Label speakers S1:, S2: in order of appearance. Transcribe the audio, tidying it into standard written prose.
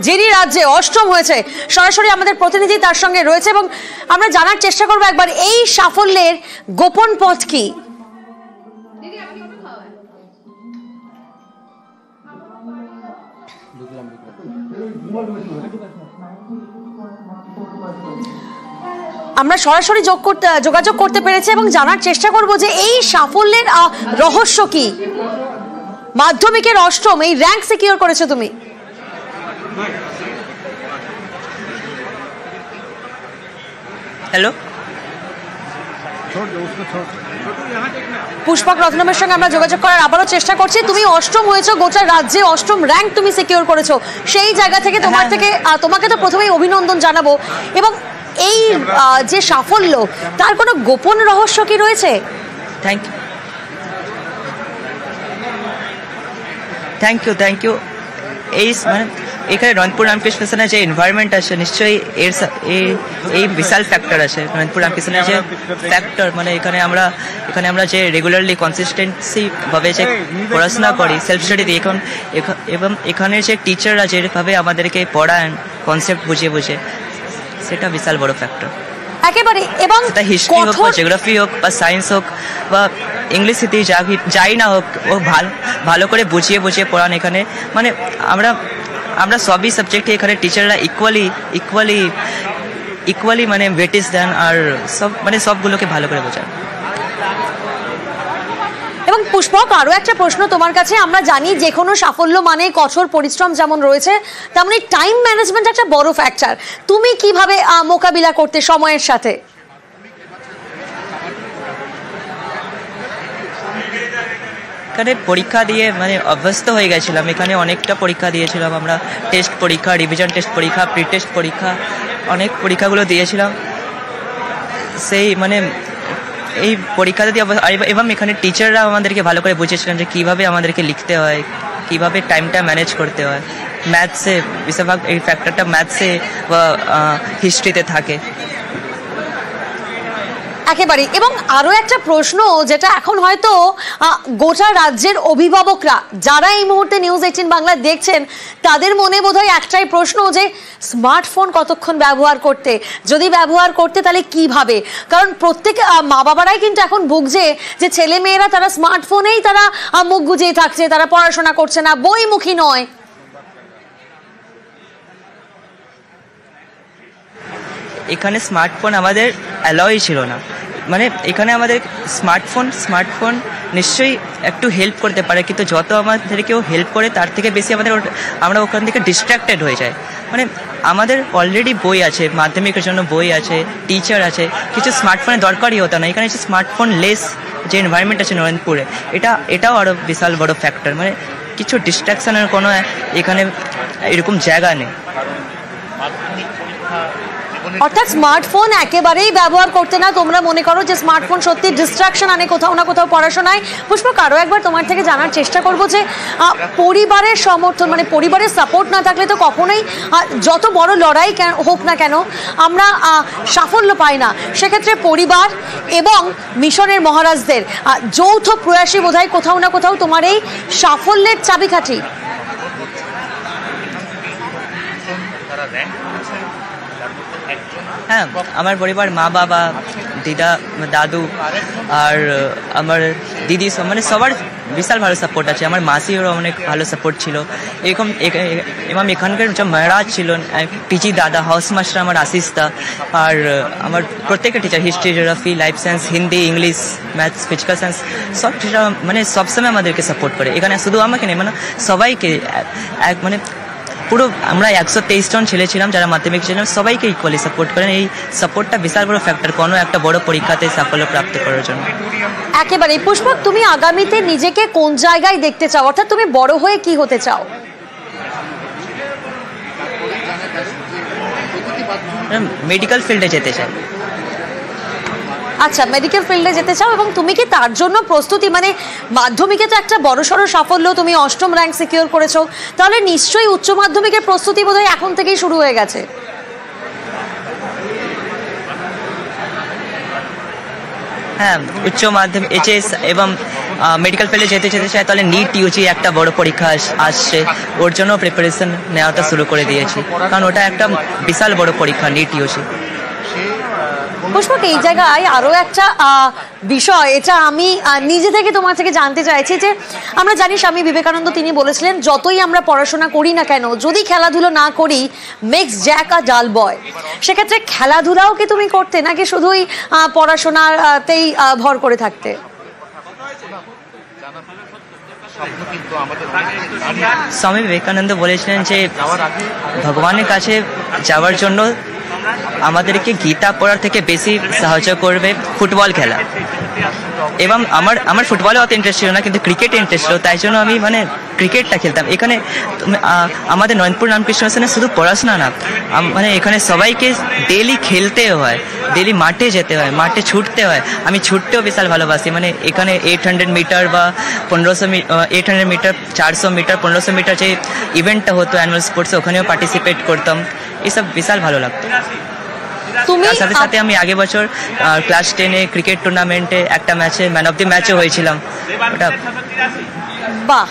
S1: যিনি রাজ্যে অষ্টম হয়েছে সরাসরি আমাদের প্রতিনিধি তার সঙ্গে রয়েছে এবং আমরা জানার চেষ্টা করব একবার এই সাফল্যের গোপন পথ কি। আমরা সরাসরি যোগাযোগ করতে পেরেছি এবং জানার চেষ্টা করব যে এই সাফল্যের রহস্য কি। মাধ্যমিকের অষ্টম, এই র্যাঙ্ক সিকিউর করেছো তুমি।
S2: হ্যালো,
S1: পুষ্পক রত্নমের সঙ্গে আমরা যোগাযোগ করার আবারও চেষ্টা করছি। তুমি অষ্টম হয়েছো, গোটা রাজ্যে অষ্টম র্যাঙ্ক তুমি সিকিউর করেছো। সেই জায়গা থেকে তোমাকে তো প্রথমেই অভিনন্দন জানাবো। এবং এই যে সাফল্য, তার কোনো গোপন রহস্য কি রয়েছে?
S2: Thank you. এই মানে এখানে রংপুর রামকৃষ্ণ মিশনের যে এনভায়রনমেন্ট আছে, নিশ্চয়ই এই বিশাল ফ্যাক্টর আছে রংপুর রামকৃষ্ণের যে ফ্যাক্টর। মানে এখানে আমরা যে রেগুলারলি কনসিস্টেন্সি ভাবে যে পড়াশোনা করি, সেলফ স্টাডি দিয়ে, এবং এখানে যে টিচাররা যেভাবে আমাদেরকে পড়ান কনসেপ্ট বুঝে, সেটা বিশাল বড় ফ্যাক্টর
S1: একেবারে। এবং
S2: হিস্ট্রি হোক বা জিওগ্রাফি হোক বা সায়েন্স হোক বা ইংলিশ হিন্দি যাই না হোক, ও ভালো করে বুঝিয়ে পড়ান এখানে। মানে আমরা সবই সাবজেক্টে এখানে টিচাররা ইকুয়ালি মানে ওয়েটেজ দেন, আর সবগুলোকে ভালো করে বোঝান।
S1: এবং পুষ্পক, আরো একটা প্রশ্ন তোমার কাছে। আমরা জানি যে কোনো সাফল্য মানে কঠোর পরিশ্রম যেমন রয়েছে, তেমনি টাইম ম্যানেজমেন্ট একটা বড় ফ্যাক্টর। তুমি কিভাবে মোকাবিলা করতে সময়ের সাথে?
S2: এখানে পরীক্ষা দিয়ে মানে অভ্যস্ত হয়ে গেছিলাম। এখানে অনেকটা পরীক্ষা দিয়েছিলাম আমরা, টেস্ট পরীক্ষা, রিভিশন টেস্ট পরীক্ষা, প্রি টেস্ট পরীক্ষা, অনেক পরীক্ষাগুলো দিয়েছিলাম। সেই মানে এই পরীক্ষাতে দিয়ে, এবং এখানে টিচাররা আমাদেরকে ভালো করে বুঝিয়েছিলেন যে কীভাবে আমাদেরকে লিখতে হয়, কীভাবে টাইমটা ম্যানেজ করতে হয়। ম্যাথসে বেশিরভাগ এই ফ্যাক্টরটা ম্যাথসে বা হিস্ট্রিতে থাকে
S1: একেবারে। এবং আরো একটা প্রশ্ন, যেটা এখন হয়তো গোটা রাজ্যের অভিভাবকরা যারা এই মুহূর্তে নিউজ 18 বাংলা দেখছেন, তাদের মনে বোধহয় একটাই প্রশ্ন যে স্মার্টফোন কতক্ষণ ব্যবহার করতে, যদি ব্যবহার করতে তাহলে কিভাবে। কারণ প্রত্যেক মা বাবারাই কিন্তু এখন ভুগছে যে ছেলে মেয়েরা তারা স্মার্টফোনেই তারা মুখ গুজিয়ে থাকছে, তারা পড়াশোনা করছে না, বইমুখী নয়।
S2: এখানে স্মার্টফোন আমাদের অ্যালাউই ছিল না। মানে এখানে আমাদের স্মার্টফোন নিশ্চয়ই একটু হেল্প করতে পারে, কিন্তু যত আমাদেরকেও হেল্প করে তার থেকে বেশি আমরা ওখান থেকে ডিস্ট্র্যাক্টেড হয়ে যাই। মানে আমাদের অলরেডি বই আছে, মাধ্যমিকের জন্য বই আছে, টিচার আছে, কিছু স্মার্টফোনের দরকারই হতো না। এখানে স্মার্টফোন লেস যে এনভায়রনমেন্ট আছে নরেন্দ্রপুরে, এটাও আরও বিশাল বড় ফ্যাক্টর। মানে কিছু ডিস্ট্র্যাকশনের কোনো এখানে এরকম জায়গা নেই।
S1: অর্থাৎ স্মার্টফোন একেবারেই ব্যবহার করতে না তোমরা মনে করো যে স্মার্টফোন সত্যি ডিস্ট্রাকশন আনে কোথাও না কোথাও পড়াশোনায়। পুষ্পক, আরও একবার তোমার থেকে জানার চেষ্টা করবো যে পরিবারের সমর্থন, মানে পরিবারের সাপোর্ট না থাকলে তো কখনোই যত বড় লড়াই হোক না কেন আমরা সাফল্য পাই না। সেক্ষেত্রে পরিবার এবং মিশনের মহারাজদের যৌথ প্রয়াসই বোধহয় কোথাও না কোথাও তোমার এই সাফল্যের চাবিকাঠি।
S2: হ্যাঁ, আমার পরিবার, মা বাবা, দিদা, দাদু আর আমার দিদি, মানে সবার বিশাল ভালো সাপোর্ট আছে। আমার মাসিরও অনেক ভালো সাপোর্ট ছিল। এবং এখানকার যে মহারাজ ছিলেন, পিজি দাদা, হাউস মাস্টার আমার আশিস দা, আর আমার প্রত্যেকটা teacher, history, geography, life science, Hindi, English, maths, physical science, সব টিচার মানে সবসময় আমাদেরকে সাপোর্ট করে। এখানে শুধু আমাকে নেই, মানে সবাইকে, মানে পুরো আমরা 123 জন ছেলে ছিলাম যারা মাধ্যমিক ছিলাম, সবাইকে ইকুয়ালি সাপোর্ট করেন। এই সাপোর্টটা বিশাল বড় ফ্যাক্টর কোনো একটা বড় পরীক্ষাতে সাফল্য প্রাপ্ত করার জন্য।
S1: একেবারে। পুষ্পক, তুমি আগামীতে নিজেকে কোন জায়গায় দেখতে চাও, অর্থাৎ তুমি বড় হয়ে কি হতে চাও?
S2: মেডিকেল ফিল্ডে যেতে চাই।
S1: আচ্ছা, মেডিকেল ফিল্ডে যেতে চাও। এবং তুমি কি তার জন্য প্রস্তুতি, মানে মাধ্যমিকে তো একটা বড়সড় সাফল্য, তুমি অষ্টম র্যাঙ্ক সিকিউর করেছো, তাহলে নিশ্চয়ই উচ্চ মাধ্যমিকের প্রস্তুতি বোধহয় এখন থেকেই শুরু হয়ে গেছে।
S2: হ্যাঁ, উচ্চ মাধ্যমিক, এইচএস এবং মেডিকেল ফিল্ডে যেতে চাই তাহলে নিট ইউজি একটা বড় পরীক্ষা আসছে, ওর জন্য প্রিপারেশন নেওয়াটা শুরু করে দিয়েছি, কারণ ওটা একটা বিশাল বড় পরীক্ষা নিট ইউজি।
S1: পুষ্পক, এই জায়গায় আরো একটা বিষয়, এটা আমি নিজে থেকে তোমার থেকে জানতে চাইছি যে আমরা জানি স্বামী বিবেকানন্দ তিনি বলেছিলেন যতই আমরা পড়াশোনা করি না কেন, যদি খেলাধুলো না করি মেক্স জ্যাক আ ডাল বয়। সেক্ষেত্রে খেলাধুলাও কি তুমি করতে নাকি শুধুই পড়াশোনাতেই ভর করে থাকতে?
S2: স্বামী বিবেকানন্দ বলেছিলেন যে ভগবানের কাছে যাওয়ার জন্য আমাদেরকে গীতা পড়ার থেকে বেশি সাহায্য করবে ফুটবল খেলা। এবং আমার ফুটবলে অত ইন্টারেস্ট ছিল না, কিন্তু ক্রিকেটে ইন্টারেস্ট ছিল, তাই জন্য আমি মানে ক্রিকেটটা খেলতাম। এখানে আমাদের নয়নপুর রামকৃষ্ণ মিশনে শুধু পড়াশোনা না, মানে এখানে সবাইকে ডেলি খেলতে হয়, ডেলি মাঠে যেতে হয়, মাঠে ছুটতে হয়। আমি ছুটতেও বিশাল ভালোবাসি, মানে এখানে 800 মিটার বা 800 মিটার, 400 মিটার, 1500 মিটার যে ইভেন্টটা হতো অ্যানুয়াল স্পোর্টসে, ওখানেও পার্টিসিপেট করতাম। এসব বিশাল ভালো লাগতো। তার সাথে সাথে আমি আগে বছর ক্লাস 10-এ ক্রিকেট টুর্নামেন্টে একটা ম্যাচে ম্যান অফ দি ম্যাচও হয়েছিলাম। ওটা
S1: বাহ।